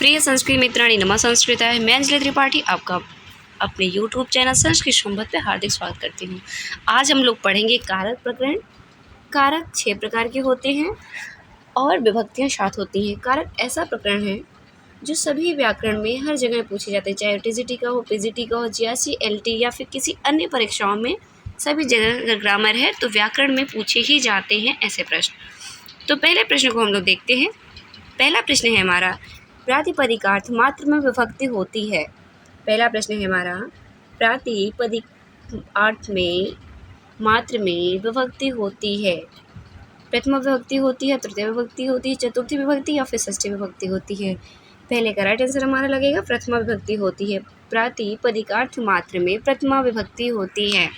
प्रिय संस्कृत मित्राणी नमः संस्कृताय, मैं अंजलि त्रिपाठी आपका अपने YouTube चैनल संस्कृत संवाद पे हार्दिक स्वागत करती हूँ। आज हम लोग पढ़ेंगे कारक प्रकरण। कारक 6 प्रकार के होते हैं और विभक्तियाँ 7 होती हैं। कारक ऐसा प्रकरण है जो सभी व्याकरण में हर जगह पूछे जाते हैं, चाहे टीजीटी का हो, पीजीटी का हो, जीआरसी, एलटी या फिर किसी अन्य परीक्षाओं में। सभी जगह अगर ग्रामर है तो व्याकरण में पूछे ही जाते हैं ऐसे प्रश्न। तो पहले प्रश्न को हम लोग देखते हैं। पहला प्रश्न है हमारा, प्रातिपदिकार्थ मात्र में विभक्ति होती है। पहला प्रश्न है हमारा, प्रातिपदिकार्थ में मात्र में विभक्ति होती है। प्रथम विभक्ति होती है, तृतीय विभक्ति होती है, चतुर्थी विभक्ति या फिर षष्ठी विभक्ति होती है। पहले का राइट आंसर हमारा लगेगा प्रथमा विभक्ति होती है। प्रातिपदिकार्थ मात्र में प्रथमा विभक्ति होती है।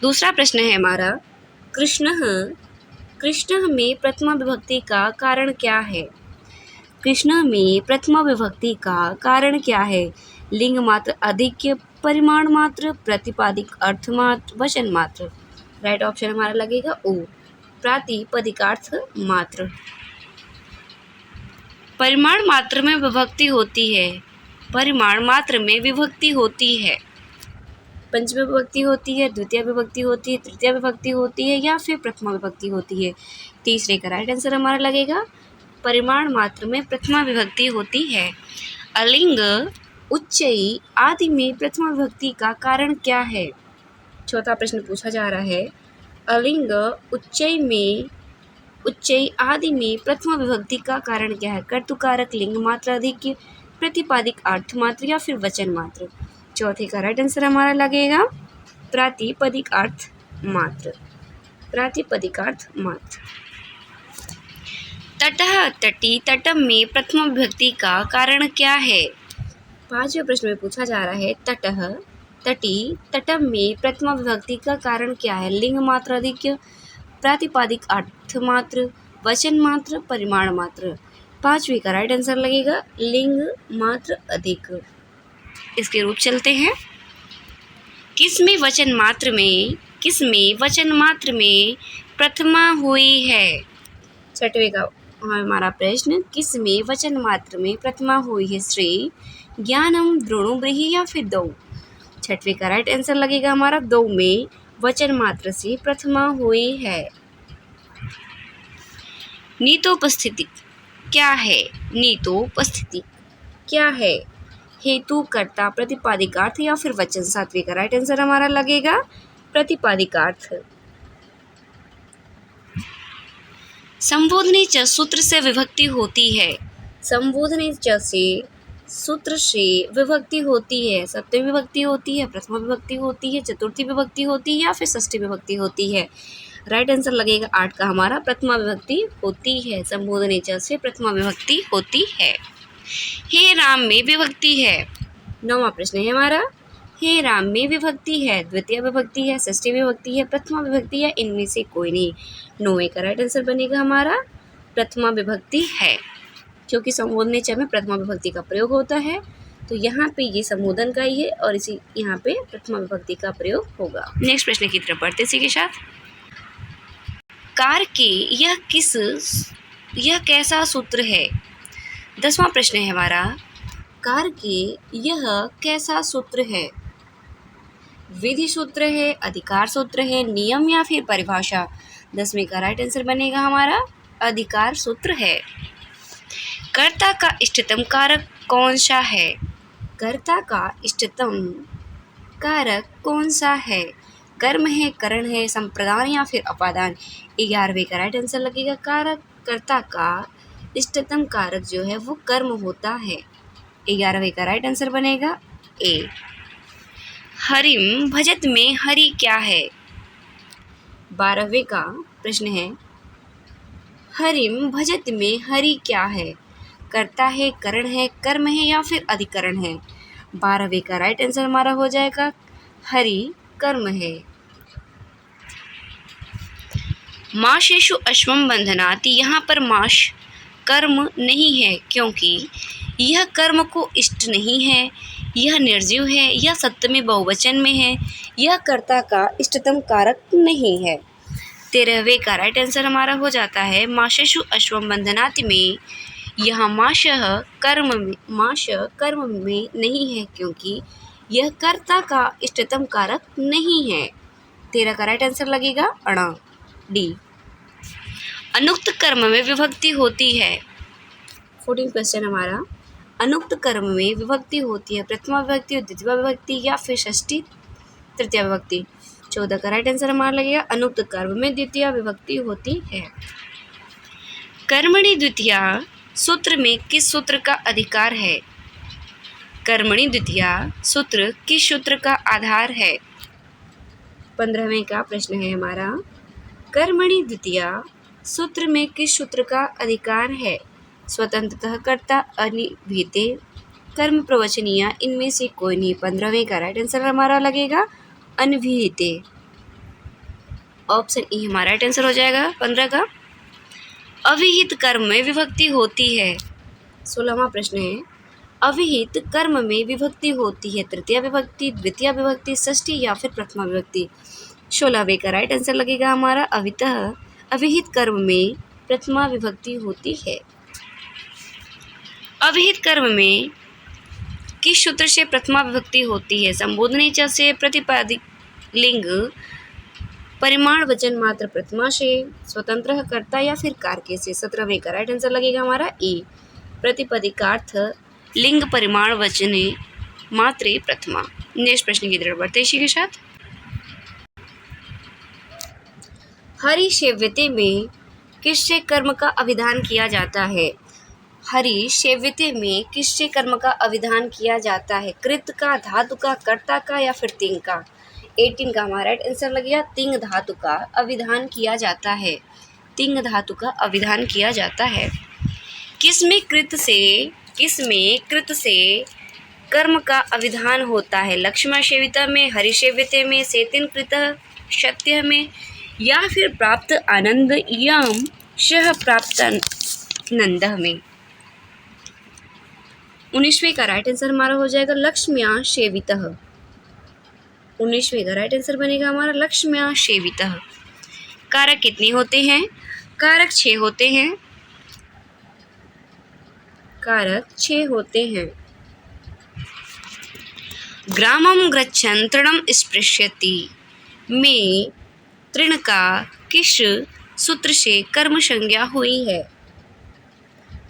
दूसरा प्रश्न है हमारा, कृष्ण में प्रथमा विभक्ति का कारण क्या है? कृष्ण में प्रथमा विभक्ति का कारण क्या है? लिंग मात्र, अधिक्य, परिमाण मात्र, प्रतिपादिक अर्थ मात्र, वचन मात्र। राइट ऑप्शन हमारा लगेगा ओ, प्रातिपदिकार्थ मात्र। परिमाण मात्र में विभक्ति होती है। परिमाण मात्र में विभक्ति होती है। पंचमी विभक्ति होती है, द्वितीय विभक्ति होती है, तृतीय विभक्ति होती है या फिर प्रथमा विभक्ति होती है। तीसरे का राइट आंसर हमारा लगेगा परिमाण मात्र में प्रथमा विभक्ति होती है। अलिंग, उच्चई आदि में प्रथमा विभक्ति का कारण क्या है? चौथा प्रश्न पूछा जा रहा है, अलिंग उच्चई आदि में प्रथमा विभक्ति का कारण क्या है? कर्तुकारक, लिंग मात्र, अधिक, प्रतिपादिक अर्थ मात्र या फिर वचन मात्र। चौथे का राइट आंसर हमारा लगेगा प्रातिपदिक अर्थ मात्र। प्रातिपदिकार्थ मात्र। तटः, तटी, तटम में प्रथमा विभक्ति का कारण क्या है? पांचवें प्रश्न में पूछा जा रहा है, तटः, तटी, तटम में प्रथमा विभक्ति का कारण क्या है? लिंग मात्र, अधिक, प्रातिपादिक अर्थ मात्र, वचन मात्र, परिमाण मात्र। पांचवी का राइट आंसर लगेगा लिंग मात्र अधिक। इसके रूप चलते हैं, किसमें वचन मात्र में प्रथमा हुई है? छठवें का हमारा प्रश्न, किसमें वचन मात्र में प्रथमा हुई है? श्री, ज्ञानम, द्रोणु, ब्रीहि या फिर दौ। छठवें का राइट आंसर लगेगा हमारा दौ में वचन मात्र से प्रथमा हुई है। नीतोपस्थिति क्या है? नीतोपस्थिति क्या है? हेतु, कर्ता, प्रतिपादिकार्थ या फिर वचन। सातवें का राइट आंसर हमारा लगेगा प्रतिपादिकार्थ। संबोधनी च सूत्र से विभक्ति होती है। संबोधनी च से सूत्र से विभक्ति होती है। सप्तमी विभक्ति होती है, प्रथमा विभक्ति होती है, चतुर्थी विभक्ति होती है या फिर षष्ठी विभक्ति होती है। राइट आंसर लगेगा 8 का हमारा प्रथमा विभक्ति होती है। संबोधनी च से प्रथमा विभक्ति होती है। हे राम में विभक्ति है। 9वां प्रश्न है हमारा, हे राम में विभक्ति है, द्वितीय विभक्ति है, षष्ठी विभक्ति है, प्रथमा विभक्ति है, इनमें से कोई नहीं। 9वें का राइट आंसर बनेगा हमारा प्रथमा विभक्ति है, क्योंकि संबोधनी च में प्रथमा विभक्ति का प्रयोग होता है। तो यहाँ पे ये संबोधन का ही है और इसी यहाँ पे प्रथमा विभक्ति का प्रयोग होगा। नेक्स्ट प्रश्न की तरफ बढ़ते इसी के साथ, कार के यह कैसा सूत्र है? 10वां प्रश्न है हमारा, कार के यह कैसा सूत्र है? विधि सूत्र है, अधिकार सूत्र है, नियम या फिर परिभाषा। 10वें का राइट आंसर बनेगा हमारा अधिकार सूत्र है। कर्ता का इष्टतम कारक कौन सा है? कर्ता का इष्टतम कारक कौन सा है? कर्म है, करण है, संप्रदान या फिर अपादान। 11वें का राइट आंसर लगेगा कर्ता का इष्टतम कारक जो है वो कर्म होता है। 11वें का राइट आंसर बनेगा ए। हरिम भजत में हरि क्या है? 12वें का प्रश्न है, हरिम भजत में हरि क्या है? कर्ता है, करण है, कर्म है या फिर अधिकरण है। 12वें का राइट आंसर हमारा हो जाएगा हरि कर्म है। माशेषु अश्वम बंधनाति, यहाँ पर माश कर्म नहीं है क्योंकि यह कर्म को इष्ट नहीं है, यह निर्जीव है, यह सप्तमी बहुवचन में है, यह कर्ता का इष्टतम कारक नहीं है। 13वें का राइट आंसर हमारा हो जाता है माशेषु अश्वम बंधनाति में यहाँ माश कर्म में नहीं है क्योंकि यह कर्ता का इष्टतम कारक नहीं है। 13 का राइट आंसर लगेगा अणा, डी। अनुक्त कर्म में विभक्ति होती है। 14 क्वेश्चन हमारा, अनुक्त कर्म में विभक्ति होती है प्रथमा विभक्ति, द्वितीय विभक्ति या फिर षष्ठी तृतीय विभक्ति। 14 का राइट आंसर हमारा लगेगा अनुक्त कर्म में द्वितीय विभक्ति होती है। कर्मणि द्वितीया सूत्र में किस सूत्र का अधिकार है? कर्मणि द्वितीया सूत्र किस सूत्र का आधार है? 15वें का प्रश्न है हमारा, कर्मणि द्वितीया सूत्र में किस सूत्र का अधिकार है? स्वतंत्रतः कर्ता, अनिर्भिते, कर्म प्रवचनीय, इनमें से कोई नहीं। 15वें का राइट आंसर हमारा लगेगा अनिर्भिते, ऑप्शन ई हमारा राइट आंसर हो जाएगा 15 का। अविहित कर्म में विभक्ति होती है। 16वां प्रश्न है, अविहित कर्म में विभक्ति होती है तृतीय विभक्ति, द्वितीय विभक्ति, षष्ठी या फिर प्रथमा विभक्ति। 16वें का राइट आंसर लगेगा हमारा अविहित कर्म में प्रथमा विभक्ति होती है। अविहित कर्म में किस सूत्र से प्रथमा विभक्ति होती है? संबोधनी च से, प्रतिपादिक लिंग, परिमाण वचन मात्र प्रथमा से, स्वतंत्र कर्ता या फिर कारके से। 17वें का राइट आंसर लगेगा हमारा ए, प्रतिपदिकार्थ लिंग परिमाण वचने मात्रे प्रथमा। नेक्स्ट प्रश्न की तरफ बढ़ते इसी के साथ। हरिसेव्यते में किससे कर्म का अभिधान किया जाता है? हरिसेव्यते में किससे कर्म का अभिधान किया जाता है? कृत का, धातु का, कर्ता का या फिर तिंग का। 18 का हमारा राइट आंसर लगेगा तिंग धातु का अभिधान किया जाता है। तिंग धातु का अभिधान किया जाता है। किसमें कृत से कर्म का अभिधान होता है? लक्ष्मण सेविता में, हरिसेव्यते में, सेतिन कृत सत्य में या फिर प्राप्त आनंद यम सह प्राप्त नंद में। 19वें का राइट आंसर हमारा हो जाएगा लक्ष्म्या सेवितः। 19वें का राइट आंसर बनेगा हमारा लक्ष्म्या सेवितः। कारक कितने होते हैं? कारक 6 होते हैं। कारक 6 होते हैं। ग्रामं गच्छन् तृणं स्पृशति में तृण का किस सूत्र से कर्म संज्ञा हुई है?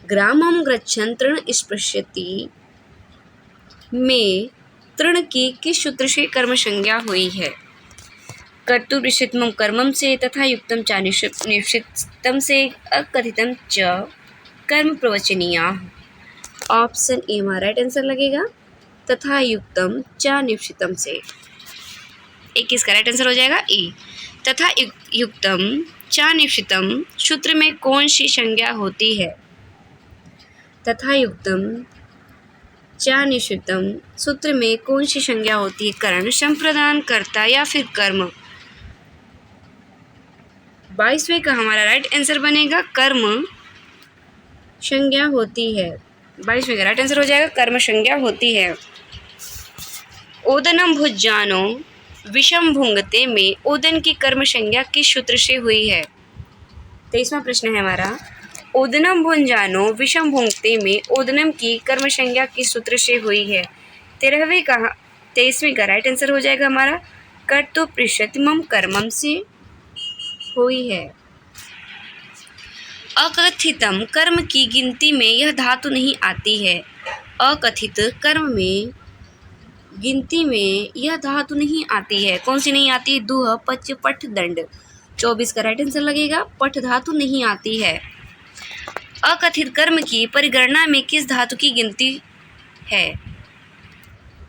ग्रामं गच्छन् तृण स्पृशति में तृण की किस सूत्र से कर्म संज्ञा हुई है? कर्तुर्विषितम कर्मम से, तथा युक्तम च निश्चितम से, अकथितम च कर्म प्रवचनीय। ऑप्शन ए हमारा राइट आंसर लगेगा तथा युक्तम च निश्चितम से। 21 का राइट आंसर हो जाएगा ए। तथा युक्तम च निश्चितम सूत्र में कौन सी संज्ञा होती है? तथा युक्तम च निश्चितम सूत्र में कौन सी संज्ञा होती है? करण, संप्रदान, कर्ता या फिर कर्म। 22वें का हमारा राइट आंसर बनेगा कर्म संज्ञा होती है। 22वें का राइट आंसर हो जाएगा कर्म संज्ञा होती है। ओदनम भुज्जानो विषम भुंगते में ओदन की कर्म संज्ञा किस सूत्र से हुई है? 23वां प्रश्न है हमारा, ओदनम भुंजानो विषम भुंगते में ओदनम की कर्म संज्ञा किस सूत्र से हुई है? 23वें का राइट आंसर हो जाएगा हमारा कर्तुप्रिशतिमम कर्मम से हुई है। अकथितम कर्म की गिनती में यह धातु नहीं आती है। अकथित कर्म में गिनती में यह धातु नहीं आती है। कौन सी नहीं आती है? दुह, पच, पठ, दंड। 24 का राइट आंसर लगेगा पठ धातु नहीं आती है। अकथित कर्म की परिगणना में किस धातु की गिनती है?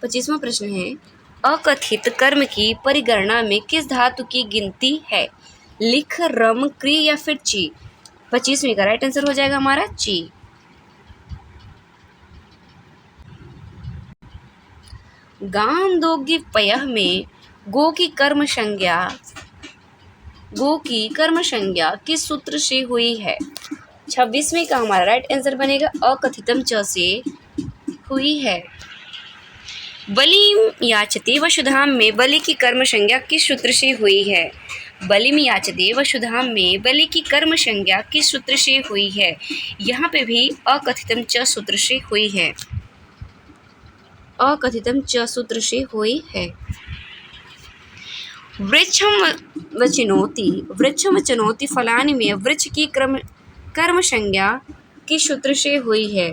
25वां प्रश्न है, अकथित कर्म की परिगणना में किस धातु की गिनती है? लिख, रम, क्री या फिर ची। 25वें का राइट आंसर हो जाएगा हमारा ची। गाम दोगी पयः में गो की कर्म संज्ञा किस सूत्र से हुई है? 26वें का हमारा राइट आंसर बनेगा अकथितम च से हुई है। बलि याचते वसुधाम में बलि की कर्म संज्ञा किस सूत्र से हुई है? बलिम याचते वसुधाम में बलि की कर्म संज्ञा किस सूत्र से हुई है? यहाँ पे भी अकथितम च सूत्र से हुई है, अकथितम च सूत्र से हुई है। वृक्षम वचनोति फलानि में वृक्ष की कर्म संज्ञा किस सूत्र से हुई है?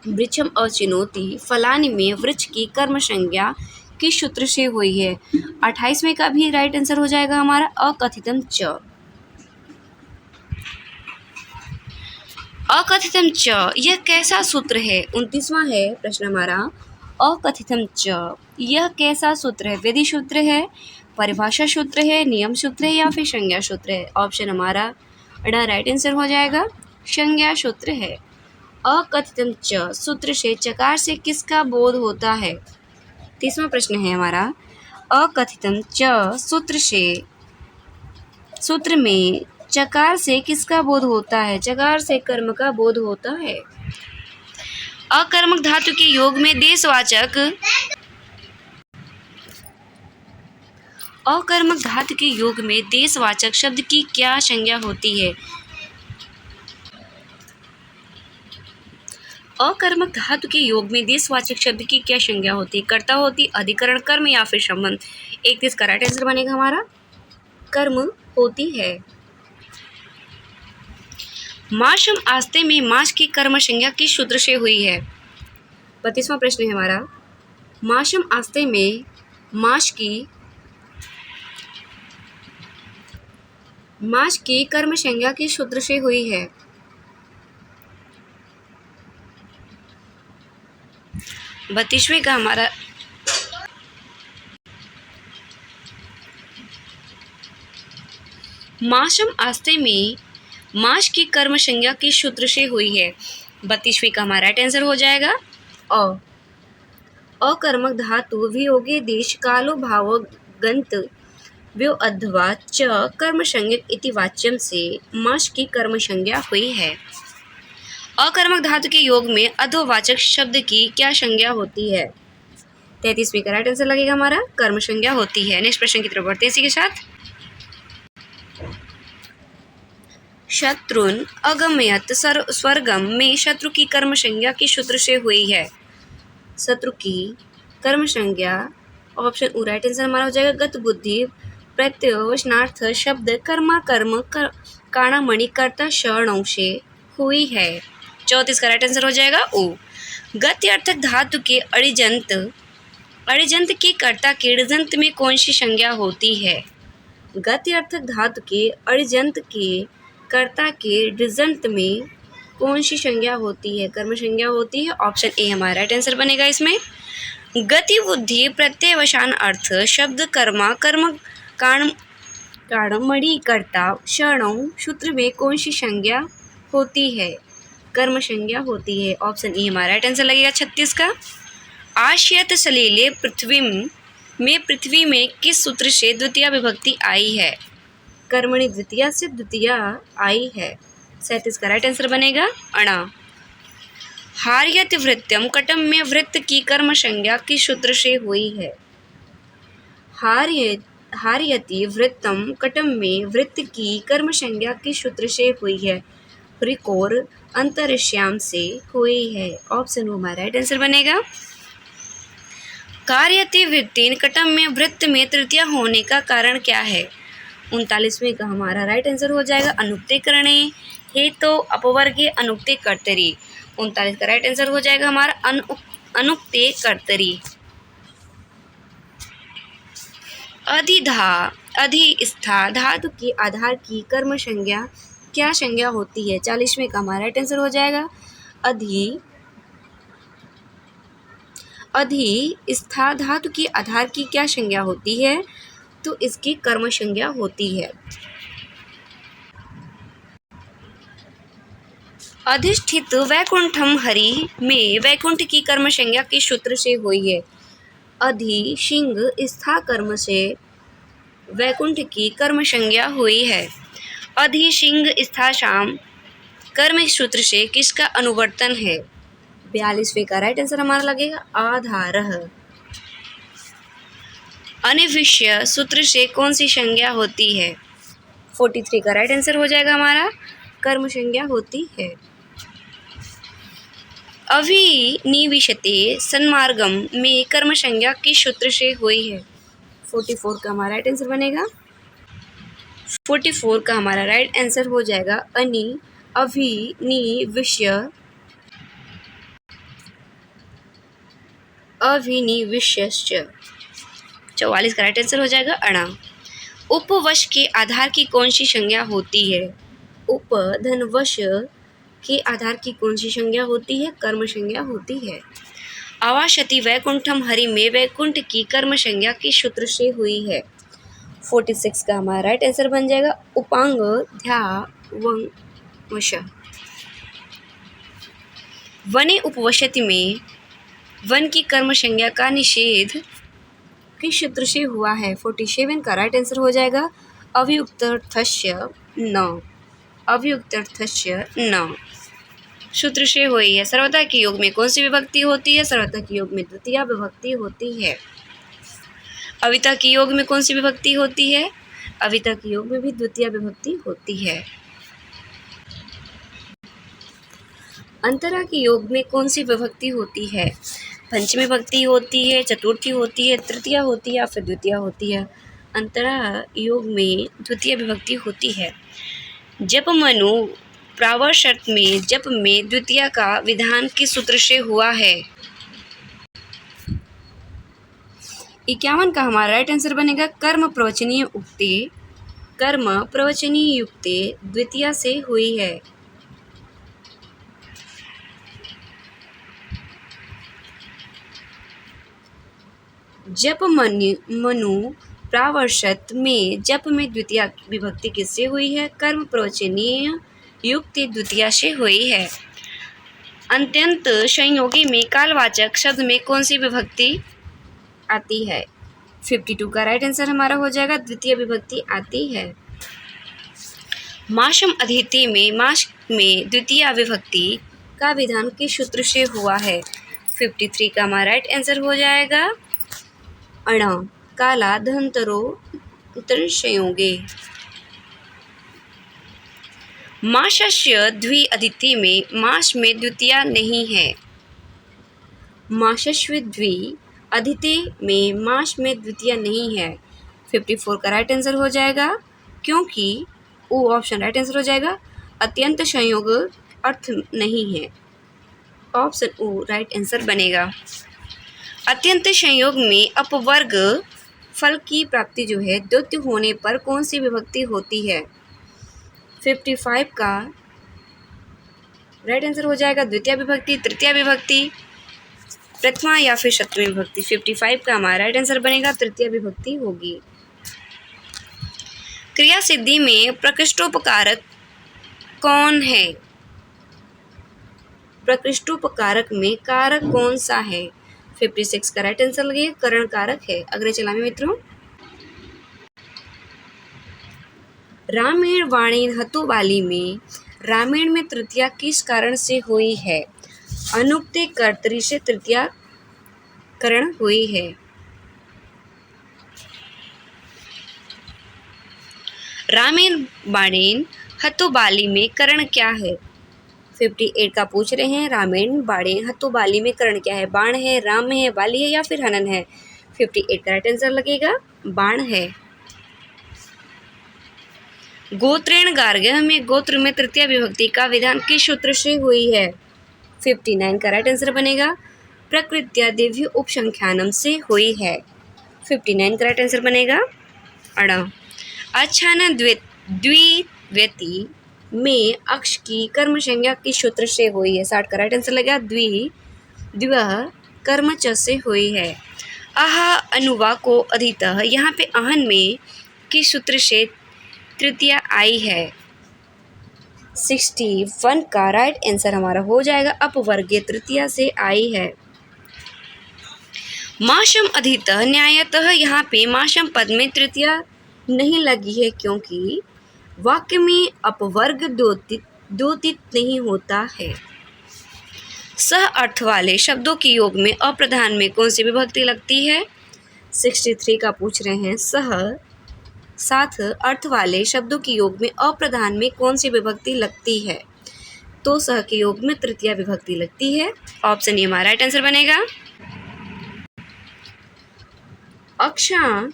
वृक्षम अचिनोति फलानि में वृक्ष की कर्म संज्ञा किस सूत्र से हुई है? 28वें का भी राइट आंसर हो जाएगा हमारा अकथितम च। अकथितम च यह कैसा सूत्र है? 29वां है प्रश्न हमारा अकथितम च यह कैसा सूत्र है? विधि सूत्र है, परिभाषा सूत्र है, नियम सूत्र है या फिर संज्ञा सूत्र है? ऑप्शन हमारा राइट आंसर हो जाएगा संज्ञा सूत्र है। अकथितम च सूत्र से चकार से किसका बोध होता है? 30वां प्रश्न है हमारा अकथितम च सूत्र में चकार से किसका बोध होता है? चकार से कर्म का बोध होता है। अकर्मक धातु के योग में देशवाचक अकर्मक धातु के योग में देशवाचक शब्द की क्या संज्ञा होती है? अकर्मक धातु के योग में देशवाचक शब्द की क्या संज्ञा होती है? कर्ता होती, अधिकरण, कर्म या फिर संबंध? 31 का राइट आंसर बनेगा हमारा कर्म होती है। माशम आस्ते में माश की कर्म संज्ञा किस सूत्र से हुई है? 32वां प्रश्न है हमारा माशम आस्ते में माश की कर्म संज्ञा किस सूत्र से हुई है? बत्तीसवें का हमारा माशम आस्ते में माश की कर्म संज्ञा किस सूत्र से हुई है? 32वें का हमारा राइट आंसर हो जाएगा अकर्मक धातु वियोगे देश कालो भाव गंत व्यो अध्वा च कर्म संज्ञक इति वाच्यम से माश की कर्म संज्ञा हुई है। अकर्मक धातु के योग में अधोवाचक शब्द की क्या संज्ञा होती है? 33वें का राइट आंसर लगेगा हमारा कर्म संज्ञा होती है। नेक्स्ट प्रश्न की तरफ बढ़ते हैं इसी के साथ। शत्रुन अगमयत स्वर्गम में शत्रु की कर्म संज्ञा किस सूत्र से हुई है? शत्रु की कर्म संज्ञा ऑप्शन राइट आंसर हमारा हो जाएगा गत बुद्धि प्रत्यय वचनार्थ शब्द कर्मा कर्म काणामणि कर्ता शरणों से हुई है। 34 का राइट आंसर हो जाएगा ओ। गत्यर्थक धातु के अड़िजंत के कर्ता के ऋजंत में कौन सी संज्ञा होती है? गत्यर्थक धातु के अड़िजंत के कर्ता के ऋजंत में कौन सी संज्ञा होती है? कर्म संज्ञा होती है। ऑप्शन ए हमारा राइट आंसर बनेगा इसमें। गति बुद्धि प्रत्ययवसान अर्थ शब्द कर्मा कर्म काणमणि कर्ता शरणों सूत्र में कौन सी संज्ञा होती है? कर्म संज्ञा होती है। ऑप्शन ए हमारा राइट आंसर लगेगा 36 का। आश्यत सलीले पृथ्वी में किस सूत्र से द्वितीय विभक्ति आई है? कर्मणि द्वितीया से द्वितीया आई है। 37 का राइट आंसर बनेगा अणा। हार्यत वृत्तम कटम में वृत्त की कर्म संज्ञा किस सूत्र से हुई है? हार्यति वृत्तम कटम में वृत्त की कर्म संज्ञा किस सूत्र से हुई है? रिकोर अंतरिश्याम से हुई है। ऑप्शन हमारा राइट आंसर बनेगा। कार्यति वृत्तिन कटम में वृत्त में तृतीया होने का कारण क्या है? 39वें का हमारा राइट आंसर हो जाएगा अनुक्ते करणे हेतु अपवर्गे अनुक्ते कर्तरी। 39 का राइट आंसर हो जाएगा हमारा अनुक्ते कर्तरी। अधिस्था धातु के आधार की कर्म संज्ञा क्या संज्ञा होती है? 40वें का हमारा राइट आंसर हो जाएगा अधिस्था धातु के आधार की क्या संज्ञा होती है? तो इसकी कर्म संज्ञा होती है। अधिष्ठित वैकुंठम हरि में वैकुंठ की कर्म संज्ञा किस सूत्र से हुई है? अधिशिंग स्था कर्म से वैकुंठ की कर्म संज्ञा हुई है। अधिशिंग स्था शाम कर्म सूत्र से किसका अनुवर्तन है? 42वें का राइट आंसर हमारा लगेगा आधारः। अनिविष्य सूत्र से कौन सी संज्ञा होती है? 43 का राइट आंसर हो जाएगा हमारा कर्म संज्ञा होती है। अभिनिविशते सन्मार्गम में कर्म संज्ञा किस सूत्र से हुई है? 44 का हमारा राइट आंसर बनेगा 44 का हमारा राइट आंसर हो जाएगा अभिनिविष्य अभिनिविष्यश्च। 44 का राइट आंसर हो जाएगा अणा। उपवश के आधार की कौन सी संज्ञा होती है? उपधनवश के आधार की कौन सी संज्ञा होती है? कर्म संज्ञा होती है। आवाशति वैकुंठम हरि में वैकुंठ की कर्म संज्ञा किस सूत्र से हुई है? 46 का हमारा राइट आंसर बन जाएगा उपांग ध्यावश। वने उपवशति में वन की कर्म संज्ञा का निषेध किस सूत्र से हुआ है? 47 का राइट आंसर हो जाएगा अभियुक्तर्थस्य न। अभियुक्तर्थस्य न सूत्र से हुई है। सर्वथा के योग में कौन सी विभक्ति होती है? सर्वथा के योग में द्वितीया विभक्ति होती है। अविता के योग में कौन सी विभक्ति होती है? अविता के योग में भी द्वितीया विभक्ति होती है। अंतरा के योग में कौन सी विभक्ति होती है? पंचमी विभक्ति होती है, चतुर्थी होती है, तृतीया होती है या फिर द्वितीया होती है? अंतरा योग में द्वितीय विभक्ति होती है। जप मनु प्रावर्षत में जप में द्वितीया का विधान किस सूत्र से हुआ है? 51 का हमारा राइट आंसर बनेगा कर्म प्रवचनीय उक्ति। कर्म प्रवचनीय युक्ति द्वितीया से हुई है। जप मनु प्रावर्षत में जप में द्वितीया विभक्ति किससे हुई है? कर्म प्रवचनीय युक्ति द्वितीया से हुई है। अत्यंत संयोगी में कालवाचक शब्द में कौन सी विभक्ति आती है? 52 का राइट आंसर हमारा हो जाएगा द्वितीय विभक्ति आती है। माशम अधिति में माश में द्वितीय विभक्ति का विधान किस सूत्र से हुआ है? 53 का हमारा राइट आंसर हो जाएगा अण काला धंतरो संयोगे। माशस्य द्वि अदिति में माश में द्वितीया नहीं है। माशस्व द्वि अदिति में माश में द्वितीया नहीं है। 54 का राइट आंसर हो जाएगा क्योंकि वो ऑप्शन राइट आंसर हो जाएगा अत्यंत संयोग अर्थ नहीं है। ऑप्शन ओ राइट आंसर बनेगा। अत्यंत संयोग में अपवर्ग फल की प्राप्ति जो है द्वितीय होने पर कौन सी विभक्ति होती है? 55 का राइट आंसर हो जाएगा द्वितीय विभक्ति, तृतीय विभक्ति, प्रथमा या फिर सप्तमी विभक्ति। 55 का हमारा राइट आंसर बनेगा तृतीय विभक्ति होगी। क्रिया सिद्धि में प्रकृष्टोपकारक कौन है? प्रकृष्टोपकारक में कारक कौन सा है? 56 का राइट आंसर लगेगा करण कारक है। अगले चला में मित्रों रामायण वाणीन हतो बाली में रामायण में तृतीया किस कारण से हुई है? अनुक्ते कर्तरी से तृतीया करण हुई है। रामायण बाणेन हतो बाली में करण क्या है? 58 का पूछ रहे हैं रामायण बाणेन हतो बाली में करण क्या है? बाण है, राम है, बाली है या फिर हनन है? 58 का राइट आंसर लगेगा बाण है। गोत्रेण गार्ग्य में गोत्र में तृतीय विभक्ति का विधान किस सूत्र से हुई है? 59 का राइट आंसर बनेगा प्रकृत्या दिव्य उपसंख्यानम से हुई है। 59 का राइट आंसर बनेगा अण। अच्छान द्विव्यति में अक्ष की कर्म संज्ञा किस सूत्र से हुई है? 60 का राइट आंसर लगेगा द्विव कर्म च से हुई है। अह अनुवा को अधितः यहाँ पे अहन में किस सूत्र से तृतीया आई है? 61 का राइट आंसर हमारा हो जाएगा अपवर्गीय तृतीया से आई है। माशम अधितः न्यायतः यहाँ पे माशम पद में तृतीया नहीं लगी है क्योंकि वाक्य में अपवर्ग द्योतित नहीं होता है। सह अर्थ वाले शब्दों के योग में अप्रधान में कौन सी विभक्ति लगती है? 63 का पूछ रहे हैं, सह साथ अर्थ वाले शब्दों के योग में अप्रधान में कौन सी विभक्ति लगती है? तो सह के योग में तृतीया विभक्ति लगती है। ऑप्शन ए हमारा राइट आंसर बनेगा। अक्षा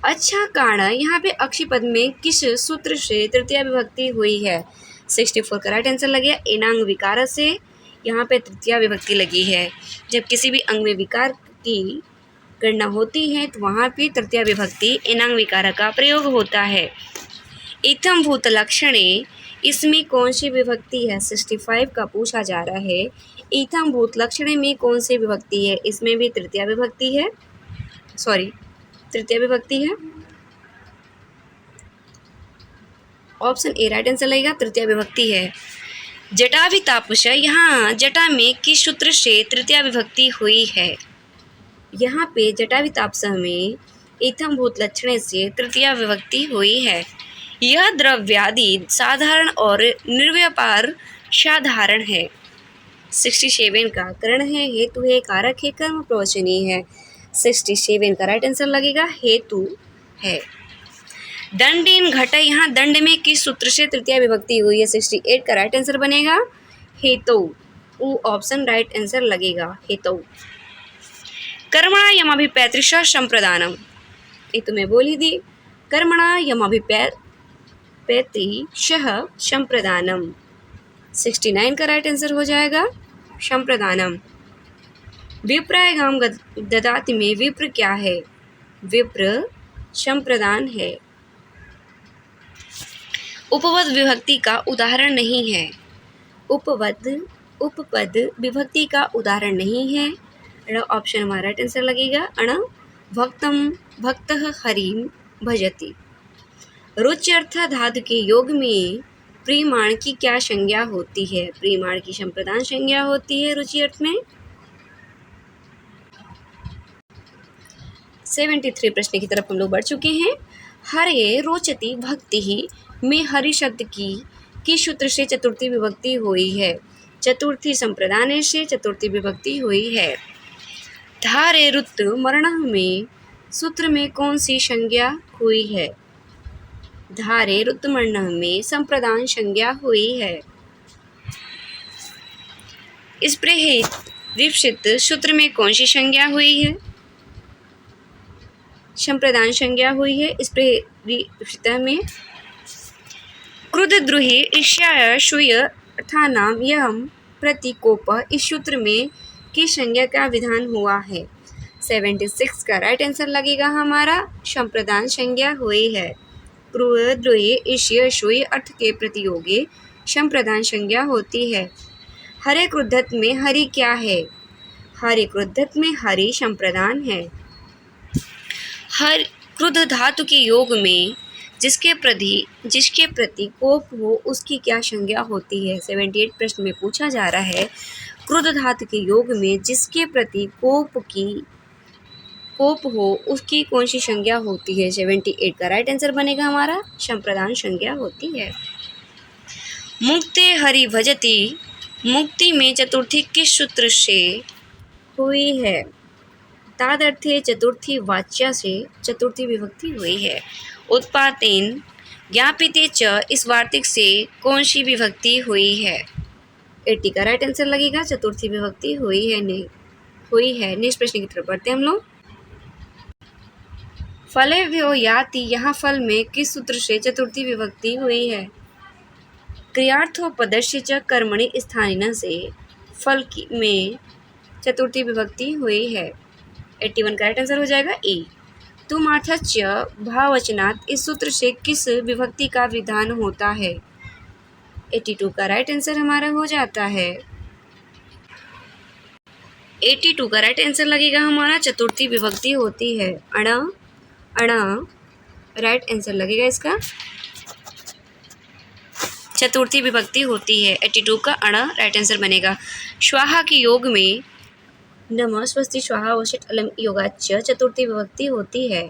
अच्छा कारण, यहाँ पे अक्षी पद में किस सूत्र से तृतीया विभक्ति हुई है? 64 का राइट आंसर लगेगा। एनांग विकार से यहाँ पे तृतीया विभक्ति लगी है। जब किसी भी अंग में विकार की गणना होती है तो वहाँ पे तृतीया विभक्ति एनांग विकार का प्रयोग होता है। इत्थम भूत लक्षणे, इसमें कौन सी विभक्ति है? 65 का पूछा जा रहा है। इत्थम भूत लक्षणे में कौन सी विभक्ति है? इसमें भी तृतीया विभक्ति है, तृतीया विभक्ति है। ऑप्शन ए राइट आंसर लगेगा, तृतीया विभक्ति है। जटा वितापुष, यहाँ जटा में किस सूत्र से तृतीया विभक्ति हुई है? यहाँ पे जटा वितापस में इत्थम भूत लक्षणे से तृतीया विभक्ति हुई है। यह द्रव्यादि साधारण और निर्व्यापार साधारण है। 67 का करण है, हेतु है, कारक है, कर्म प्रवचनी है। 67 का राइट आंसर लगेगा, हेतु है। दंडेन घट, यहाँ दंड में किस सूत्र से तृतीया विभक्ति हुई है? 68 का राइट आंसर बनेगा, हेतु। ऑप्शन राइट आंसर लगेगा, हेतु। कर्मणा यमाभिपैतृश संप्रदानम, ये तो मैं बोल ही दी। कर्मणा यमाभिपैतृश संप्रदानम, 69 का राइट आंसर हो जाएगा, संप्रदानम। विप्रायगाम ददाति में विप्र क्या है? विप्र संप्रदान है। उपपद विभक्ति का उदाहरण नहीं है। उपपद विभक्ति का उदाहरण नहीं है। ऑप्शन हमारा राइट आंसर लगेगा, अण भक्तम भक्तः हरिम भजति। रुच्यर्थ धातु के योग में प्रीमाण की क्या संज्ञा होती है? प्रीमाण की संप्रदान संज्ञा होती है रुचि अर्थ में। 73 प्रश्न की तरफ हम लोग बढ़ चुके हैं। हरे रोचति भक्ति ही में हरि शब्द की सूत्र से चतुर्थी विभक्ति हुई है। चतुर्थी संप्रदान से चतुर्थी विभक्ति हुई है। धारे रुत मरण में सूत्र में कौन सी संज्ञा हुई है? धारे रुत मरण में संप्रदान संज्ञा हुई है। स्पृहित विपक्षित सूत्र में कौन सी संज्ञा हुई है? संप्रदान संज्ञा हुई है। स्पृहित में क्रुद्धद्रुहि ईर्ष्या शूय अर्थानाम यम प्रतिकोप, इस सूत्र में किस संज्ञा का विधान हुआ है? 76 का राइट आंसर लगेगा हमारा, संप्रदान संज्ञा हुई है। क्रुद्धद्रुहि ईर्ष्या शूय अर्थ के प्रतियोगी संप्रदान संज्ञा होती है। हरे क्रुद्धत में हरि क्या है? हरे क्रुद्धत में हरि संप्रदान है। हर क्रुद्ध धातु के योग में जिसके प्रति कोप हो उसकी क्या संज्ञा होती है? 78 प्रश्न में पूछा जा रहा है। क्रुद्ध धातु के योग में जिसके प्रति कोप हो उसकी कौन सी संज्ञा होती है? 78 का राइट आंसर बनेगा हमारा, संप्रदान संज्ञा होती है। मुक्ते हरि भजति, मुक्ति में चतुर्थी किस सूत्र से हुई है? तादर्थे चतुर्थी वाच्या से चतुर्थी विभक्ति हुई है। उत्पातेन ज्ञापिते च, इस वार्तिक से कौन सी विभक्ति हुई है? 80 का राइट आंसर लगेगा, चतुर्थी विभक्ति हुई है। नेक्स्ट प्रश्न की तरफ बढ़ते हैं हम लोग। फलेभ्यो याति, यहाँ फल में किस सूत्र से चतुर्थी विभक्ति हुई है? क्रियार्थोपदस्य च कर्मणि स्थानिन से फल में चतुर्थी विभक्ति हुई है। 81 का राइट आंसर हो जाएगा, ए। तुमार्थच भाववचनात्, इस सूत्र से किस विभक्ति का विधान होता है? 82 का राइट आंसर हमारा हो जाता है। 82 का राइट आंसर लगेगा हमारा, चतुर्थी विभक्ति होती है। अण राइट आंसर लगेगा इसका, चतुर्थी विभक्ति होती है। 82 का अण राइट आंसर बनेगा। स्वाहा के योग में नमः स्वस्ति स्वाहा वशिट अलम योगाच्च चतुर्थी विभक्ति होती है।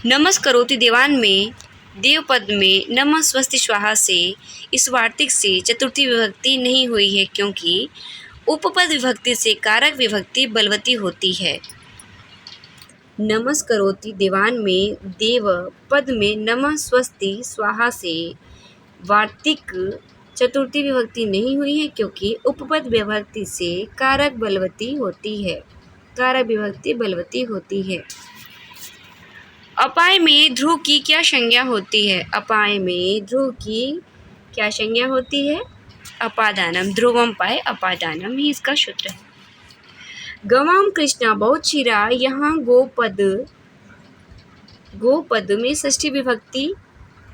नमस्करोति देवान में देवपद में नमः स्वस्ति स्वाहा से इस वार्तिक से चतुर्थी विभक्ति नहीं हुई है, क्योंकि उपपद विभक्ति से कारक विभक्ति बलवती होती है। नमस्करोति दीवान में देव पद में नमः स्वस्ति स्वाहा से वार्तिक चतुर्थी विभक्ति नहीं हुई है, क्योंकि उपपद विभक्ति से कारक बलवती होती है। कारक विभक्ति बलवती होती है। अपाय में ध्रुव की क्या संज्ञा होती है? अपाय में ध्रुव की क्या संज्ञा होती है? अपादानम। ध्रुवम पाए अपादानम ही इसका सूत्र है। गवाम कृष्णा बहुत शिरा, यहाँ गोपद में षष्ठी विभक्ति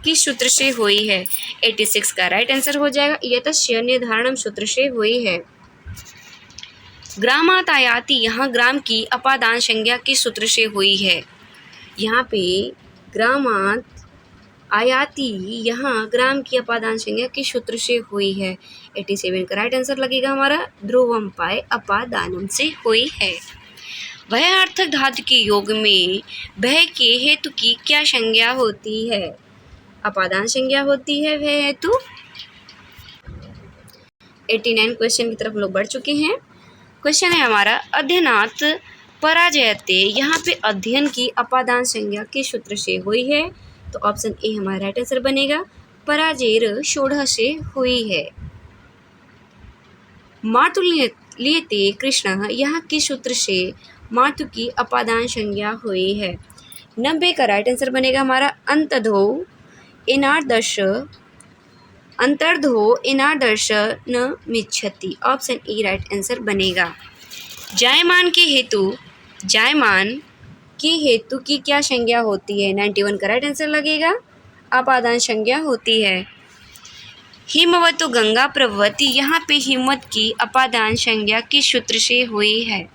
किस सूत्र से हुई है? 86 का राइट आंसर हो जाएगा। यतस्य निर्धारणम सूत्र से हुई है। ग्रामात आयाति, यहाँ ग्राम की अपादान संज्ञा किस सूत्र से हुई है? यहाँ पे ग्रामात आयाति, यहाँ ग्राम की अपादान संज्ञा किस सूत्र से हुई है? 87 का राइट आंसर लगेगा हमारा। ध्रुवम पाए अपादानम से हुई है। वह अर्थक धातु के योग में वह के हेतु की क्या संज्ञा होती है? अपादान संज्ञा होती है वह हेतु। 89 क्वेश्चन की तरफ लोग बढ़ चुके हैं। क्वेश्चन है हमारा अध्ययनात् पराजयते, यहाँ पे अध्ययन की अपादान संज्ञा किस सूत्र से हुई है? तो ऑप्शन ए हमारा राइट आंसर बनेगा। पराजेर षोडश से हुई है। मातुल्यते कृष्ण, यहाँ किस सूत्र से मातु की अपादान संज्ञा हुई है? 90 का राइट आंसर बनेगा हमारा। अंतर्धो इनादर्श न मिच्छति। ऑप्शन ए राइट आंसर बनेगा। जायमान के हेतु की क्या संज्ञा होती है? 91 का राइट आंसर लगेगा। अपादान संज्ञा होती है। हिमवतो गंगा प्रभवती, यहाँ पे हिमवत की अपादान संज्ञा किस सूत्र से हुई है?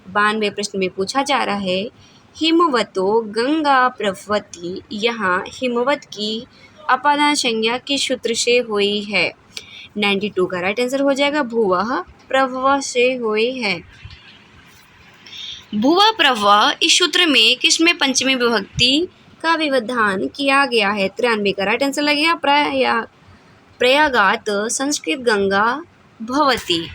92 प्रश्न में पूछा जा रहा है हिमवतो गंगा प्रभवती, यहाँ हिमवत की अपादान संज्ञा किस सूत्र से हुई है? 92 का राइट आंसर हो जाएगा। भुवः प्रभव से हुई है। भुवः प्रभव इस सूत्र में किसमें पंचमी विभक्ति का विवधान किया गया है? 93 का राइट आंसर लगेगा। प्रयागात संस्कृत गंगा भवती।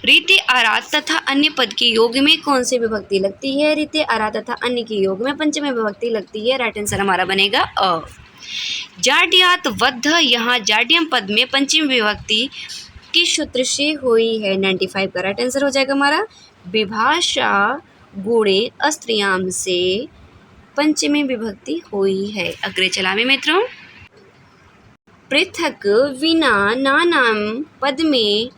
रीते आरात तथा अन्य पद के योग में कौन सी विभक्ति लगती है? रीते आरात तथा अन्य के योग में पंचमी विभक्ति लगती है। राइट आंसर हमारा बनेगा अ। जाड्यात वध, यहाँ जाड्यम पद में पंचमी विभक्ति किस सूत्र से हुई है? 95 का राइट आंसर हो जाएगा हमारा। विभाषा गुणे अस्त्रियाम से पंचमी विभक्ति हुई है। अग्रे चलावे मित्रों। पृथक विना नानाम पद में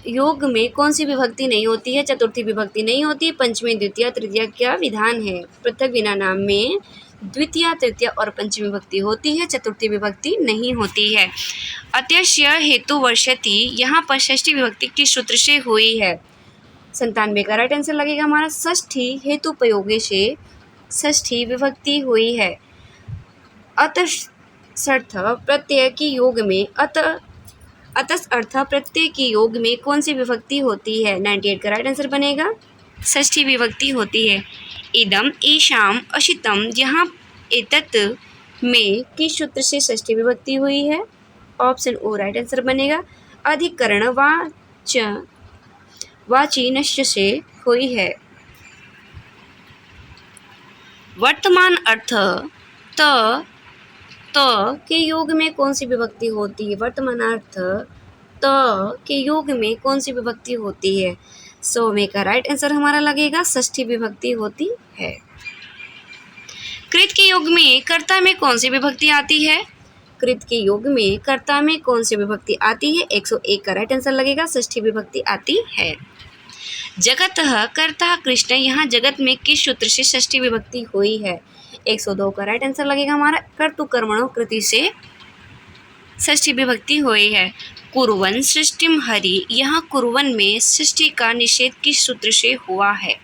योग में कौन सी विभक्ति नहीं होती है? चतुर्थी विभक्ति नहीं होती है। पंचमी द्वितीय तृतीया क्या विधान है? पृथक विना नाम में द्वितीय तृतीय और पंचमी विभक्ति होती है, चतुर्थी विभक्ति नहीं होती है। अत्यस्य हेतु वर्षति, यहाँ पर षष्ठी विभक्ति किस सूत्र से हुई है? 97 का राइट आंसर लगेगा हमारा। षष्ठी हेतु प्रयोगे से षष्ठी विभक्ति हुई है। अतसर्थ प्रत्यय के योग में अतसर्थ प्रत्यय के योग में कौन सी विभक्ति होती है? 98 का राइट आंसर बनेगा। षष्ठी विभक्ति होती है। इदम ईशाम अशितम, यहाँ एतत् में किस सूत्र से षष्ठी विभक्ति हुई है? ऑप्शन ओ राइट आंसर बनेगा। अधिकरण वाची नश्य से हुई है। वर्तमान अर्थ त के योग में कौन सी विभक्ति होती है? वर्तमान अर्थ त के योग में कौन सी विभक्ति होती है? 100 का राइट आंसर हमारा लगेगा। षष्ठी विभक्ति होती है। कृत के योग में कर्ता में कौन सी विभक्ति आती है? कृत के योग में कर्ता में कौन सी विभक्ति आती है? 101 का राइट आंसर लगेगा। षष्ठी विभक्ति आती है। जगतः कर्ता कृष्ण, यहाँ जगत में किस सूत्र से षष्ठी विभक्ति हुई है? 102 का राइट आंसर लगेगा हमारा। कर्तु कर्मणो कृति से षष्ठी विभक्ति हुई है। कुर्वन् सृष्टिम हरि, यहाँ कुर्वन् में सृष्टि का निषेध किस सूत्र से हुआ है?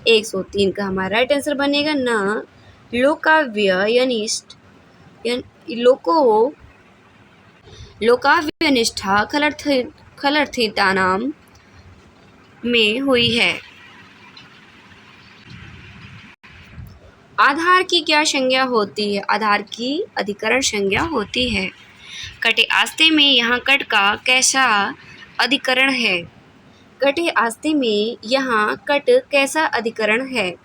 103 का हमारा राइट आंसर बनेगा। न लोकाव्यनिष्ठा खलर्थितानाम में हुई है। आधार की क्या संज्ञा होती है? आधार की अधिकरण संज्ञा होती है। कटे आस्ते में यहाँ कट का कैसा अधिकरण है? कटे आस्ते में यहाँ कट कैसा अधिकरण है?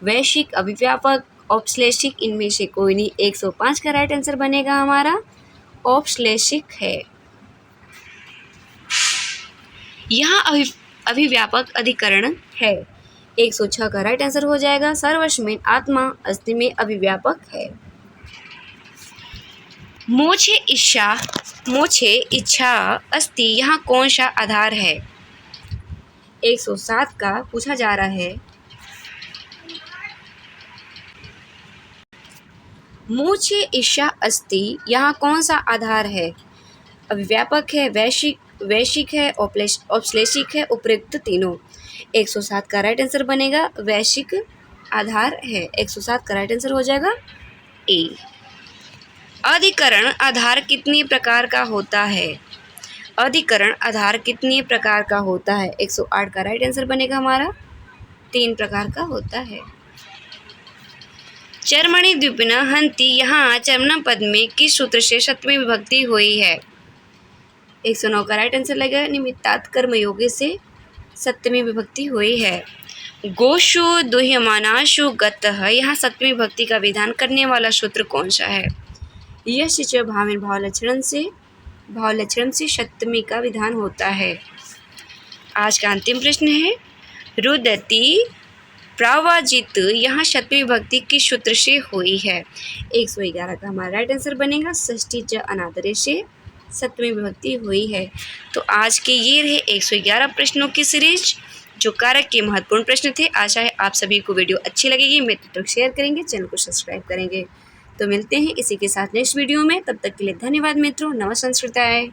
वैश्विक, अभिव्यापक, औपश्लेषिक, इनमें से कोई नहीं। 105 का राइट आंसर बनेगा हमारा औपश्लेषिक है। यहाँ अभिव्यापक अधिकरण है। 106 का राइट आंसर हो जाएगा सर्वस्मिन् आत्मा अस्ति में अभिव्यापक है। मोक्षे इच्छा अस्ति यहाँ कौन सा आधार है? 107 का पूछा जा रहा है। मोक्षे इच्छा अस्ति यहाँ कौन सा आधार है? अभिव्यापक है, वैश्विक है, औपश्लेषिक है, उपयुक्त तीनों। 107 का राइट आंसर बनेगा वैश्विक आधार है। 107 का राइट आंसर हो जाएगा ए। अधिकरण आधार कितने प्रकार का होता है? अधिकरण आधार कितने प्रकार का होता है? 108 का राइट आंसर बनेगा हमारा 3 प्रकार का होता है। चर्मणि द्विपिना हंति यहाँ चर्मना पद में किस सूत्र से सप्तमी विभक्ति हुई है? 109 का राइट आंसर लगेगा निमित्तात् कर्मयोगी से सप्तमी विभक्ति हुई है। गोषु दुह्यमानाशु गतः यहाँ सप्तमी विभक्ति का विधान करने वाला सूत्र कौन सा है? यश च भावेन भावलक्षण से सप्तमी का विधान होता है। आज का अंतिम प्रश्न है रुदति प्रावाजित यहाँ सप्तमी विभक्ति किस सूत्र से हुई है? 111 का हमारा राइट आंसर बनेगा षष्ठी च अनादरे से सप्तमी विभक्ति हुई है। तो आज के ये रहे 111 प्रश्नों की सीरीज जो कारक के महत्वपूर्ण प्रश्न थे। आशा है आप सभी को वीडियो अच्छी लगेगी। मित्रों तक शेयर करेंगे, चैनल को सब्सक्राइब करेंगे। तो मिलते हैं इसी के साथ नेक्स्ट वीडियो में। तब तक के लिए धन्यवाद मित्रों। नमः संस्कृताय।